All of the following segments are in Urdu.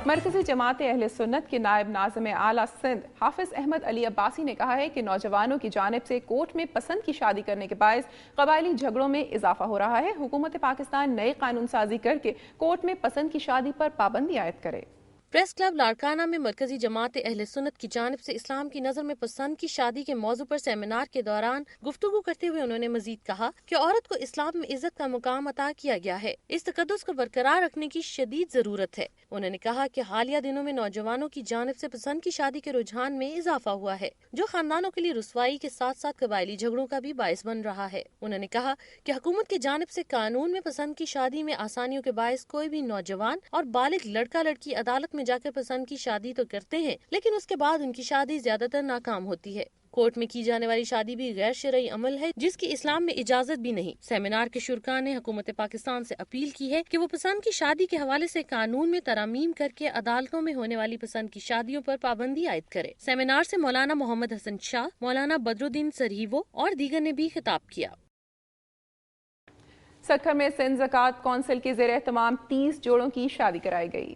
مرکزی جماعت اہل سنت کے نائب ناظم اعلیٰ سندھ حافظ احمد علی عباسی نے کہا ہے کہ نوجوانوں کی جانب سے کورٹ میں پسند کی شادی کرنے کے باعث قبائلی جھگڑوں میں اضافہ ہو رہا ہے۔ حکومت پاکستان نئی قانون سازی کر کے کورٹ میں پسند کی شادی پر پابندی عائد کرے۔ پریس کلب لاڑکانہ میں مرکزی جماعت اہل سنت کی جانب سے اسلام کی نظر میں پسند کی شادی کے موضوع پر سیمینار کے دوران گفتگو کرتے ہوئے انہوں نے مزید کہا کہ عورت کو اسلام میں عزت کا مقام عطا کیا گیا ہے، اس تقدس کو برقرار رکھنے کی شدید ضرورت ہے۔ انہوں نے کہا کہ حالیہ دنوں میں نوجوانوں کی جانب سے پسند کی شادی کے رجحان میں اضافہ ہوا ہے، جو خاندانوں کے لیے رسوائی کے ساتھ ساتھ قبائلی جھگڑوں کا بھی باعث بن رہا ہے۔ انہوں نے کہا کہ حکومت کی جانب سے قانون میں پسند کی شادی میں آسانیوں کے باعث کوئی بھی نوجوان اور بالغ لڑکا لڑکی عدالت میں جا کر پسند کی شادی تو کرتے ہیں، لیکن اس کے بعد ان کی شادی زیادہ تر ناکام ہوتی ہے۔ کورٹ میں کی جانے والی شادی بھی غیر شرعی عمل ہے، جس کی اسلام میں اجازت بھی نہیں۔ سیمینار کے شرکاء نے حکومت پاکستان سے اپیل کی ہے کہ وہ پسند کی شادی کے حوالے سے قانون میں ترامیم کر کے عدالتوں میں ہونے والی پسند کی شادیوں پر پابندی عائد کرے۔ سیمینار سے مولانا محمد حسن شاہ، مولانا بدرالدین سریوو اور دیگر نے بھی خطاب کیا۔ سکھر میں سندھ زکوٰۃ کونسل کے زیر اہتمام 30 جوڑوں کی شادی کرائی گئی۔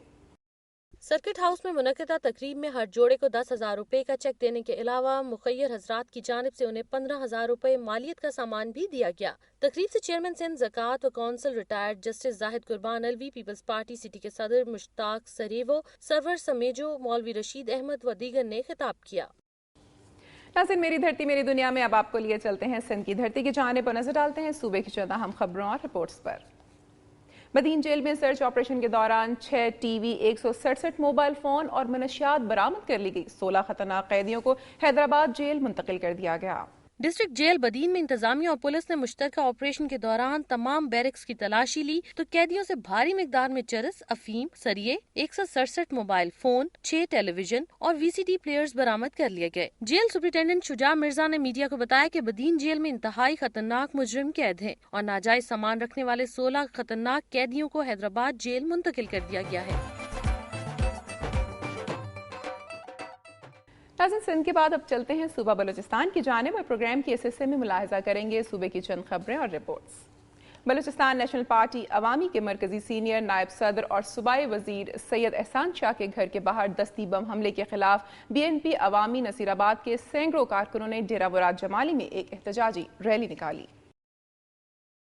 سرکٹ ہاؤس میں منعقدہ تقریب میں ہر جوڑے کو 10,000 روپے کا چیک دینے کے علاوہ مخیر حضرات کی جانب سے انہیں 15,000 روپے مالیت کا سامان بھی دیا گیا۔ تقریب سے چیئرمین سندھ زکوٰۃ و کونسل ریٹائرڈ جسٹس زاہد قربان الوی، پیپلز پارٹی سٹی کے صدر مشتاق سریوو، سرور سمیجو، مولوی رشید احمد و دیگر نے خطاب کیا۔ ناظرین، میری دھرتی میری دنیا میں اب آپ کو لیے چلتے ہیں سندھ کی دھرتی کی جانب اور نظر ڈالتے ہیں صوبے کی چند اہم خبروں اور رپورٹس پر۔ بدین جیل میں سرچ آپریشن کے دوران 6 ٹی وی، 167 موبائل فون اور منشیات برآمد کر لی گئی۔ 16 خطرناک قیدیوں کو حیدرآباد جیل منتقل کر دیا گیا۔ ڈسٹرکٹ جیل بدین میں انتظامیہ اور پولیس نے مشترکہ آپریشن کے دوران تمام بیرکس کی تلاشی لی تو قیدیوں سے بھاری مقدار میں چرس، افیم، سریے، 167 موبائل فون، 6 ٹیلی ویژن اور وی سی ڈی پلیئرز برآمد کر لیے گئے۔ جیل سپرنٹینڈنٹ شجاع مرزا نے میڈیا کو بتایا کہ بدین جیل میں انتہائی خطرناک مجرم قید ہیں اور ناجائز سامان رکھنے والے 16 خطرناک قیدیوں کو حیدرآباد جیل منتقل کر دیا گیا ہے۔ ناظرین، سندھ کے بعد اب چلتے ہیں صوبہ بلوچستان کی جانب اور پروگرام کے اس حصے میں ملاحظہ کریں گے صوبے کی چند خبریں اور رپورٹس۔ بلوچستان نیشنل پارٹی عوامی کے مرکزی سینئر نائب صدر اور صوبائی وزیر سید احسان شاہ کے گھر کے باہر دستی بم حملے کے خلاف بی این پی عوامی نصیر آباد کے سینکڑوں کارکنوں نے ڈیرہ مراد جمالی میں ایک احتجاجی ریلی نکالی۔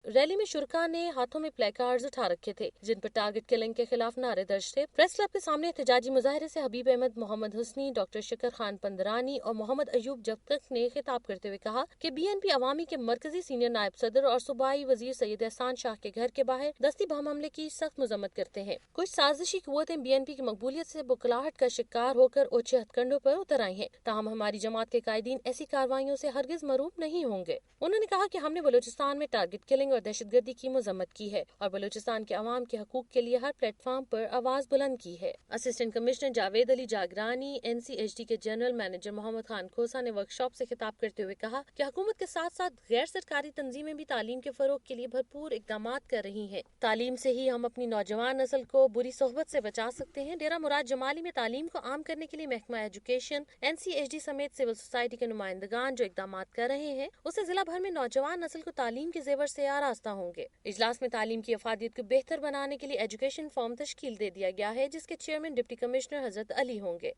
ریلی میں شرکاء نے ہاتھوں میں پلے کارڈز اٹھا رکھے تھے جن پر ٹارگٹ کلنگ کے خلاف نعرے درج تھے۔ پریس کلب کے سامنے احتجاجی مظاہرے سے حبیب احمد، محمد حسنی، ڈاکٹر شکر خان پندرانی اور محمد ایوب جگتک نے خطاب کرتے ہوئے کہا کہ بی این پی عوامی کے مرکزی سینئر نائب صدر اور صوبائی وزیر سید احسان شاہ کے گھر کے باہر دستی بم حملے کی سخت مذمت کرتے ہیں۔ کچھ سازشی قوتیں بی این پی کی مقبولیت سے بکلاہٹ کا شکار ہو کر اوچھے ہتھ کنڈوں پر اتر آئی ہیں، تاہم ہماری جماعت کے قائدین ایسی کارروائیوں سے ہرگز مروب نہیں ہوں گے۔ انہوں نے کہا کہ ہم نے بلوچستان میں ٹارگٹ کلنگ اور دہشت گردی کی مذمت کی ہے اور بلوچستان کے عوام کے حقوق کے لیے ہر پلیٹ فارم پر آواز بلند کی ہے۔ اسسٹنٹ کمشنر جاوید علی جاگرانی، این سی ایچ ڈی کے جنرل مینیجر محمد خان کھوسا نے ورکشاپ سے خطاب کرتے ہوئے کہا کہ حکومت کے ساتھ ساتھ غیر سرکاری تنظیمیں بھی تعلیم کے فروغ کے لیے بھرپور اقدامات کر رہی ہیں۔ تعلیم سے ہی ہم اپنی نوجوان نسل کو بری صحبت سے بچا سکتے ہیں۔ ڈیرہ مراد جمالی میں تعلیم کو عام کرنے کے لیے محکمہ education, N C H D سمیت سول سوسائٹی کے نمائندگان جو اقدامات کر رہے ہیں اس سے ضلع بھر میں نوجوان نسل کو تعلیم کے زیور سے آراستہ ہوں گے۔ اجلاس میں تعلیم کی افادیت کو بہتر بنانے کے لیے ایجوکیشن فورم تشکیل دے دیا گیا ہے جس کے چیئرمین ڈپٹی کمشنر حضرت علی ہوں گے۔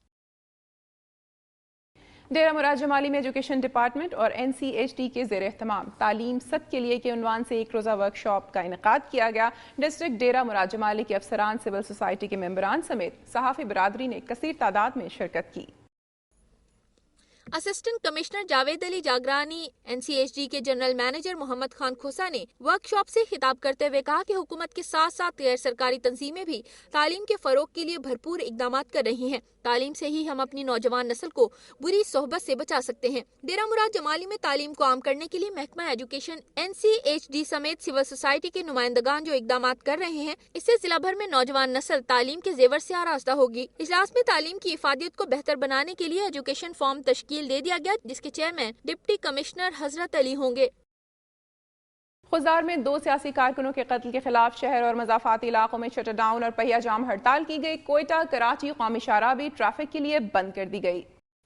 ڈیرہ مراد جمالی میں ایجوکیشن ڈپارٹمنٹ اور این سی ایچ ڈی کے زیر اہتمام تعلیم سب کے لیے کے عنوان سے ایک روزہ ورکشاپ کا انعقاد کیا گیا۔ ڈسٹرکٹ ڈیرہ مراد جمالی کے افسران، سول سوسائٹی کے ممبران سمیت صحافی برادری نے کثیر تعداد میں شرکت کی۔ اسسٹنٹ کمشنر جاوید علی جاگرانی، این سی ایچ ڈی کے جنرل مینیجر محمد خان کھوسا نے ورکشاپ سے خطاب کرتے ہوئے کہا کہ حکومت کے ساتھ ساتھ غیر سرکاری تنظیمیں بھی تعلیم کے فروغ کے لیے بھرپور اقدامات کر رہی ہیں۔ تعلیم سے ہی ہم اپنی نوجوان نسل کو بری صحبت سے بچا سکتے ہیں۔ ڈیرہ مراد جمالی میں تعلیم کو عام کرنے کے لیے محکمہ education, N C H D سمیت سول سوسائٹی کے نمائندگان جو اقدامات کر رہے ہیں اس سے ضلع بھر میں نوجوان نسل تعلیم کے زیور سے آراستہ ہوگی۔ اجلاس میں تعلیم کی افادیت کو بہتر بنانے کے لیے ایجوکیشن فورم تشکیل دے دیا گیا جس کے چیئرمین ڈپٹی کمشنر حضرت علی ہوں گے۔ خضدار میں 2 سیاسی کارکنوں کے قتل کے خلاف شہر اور مضافاتی علاقوں میں شٹر ڈاؤن اور پہیہ جام ہڑتال کی گئی۔ کوئٹہ کراچی قومی شاہراہ بھی ٹریفک کے لیے بند کر دی گئی۔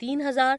3000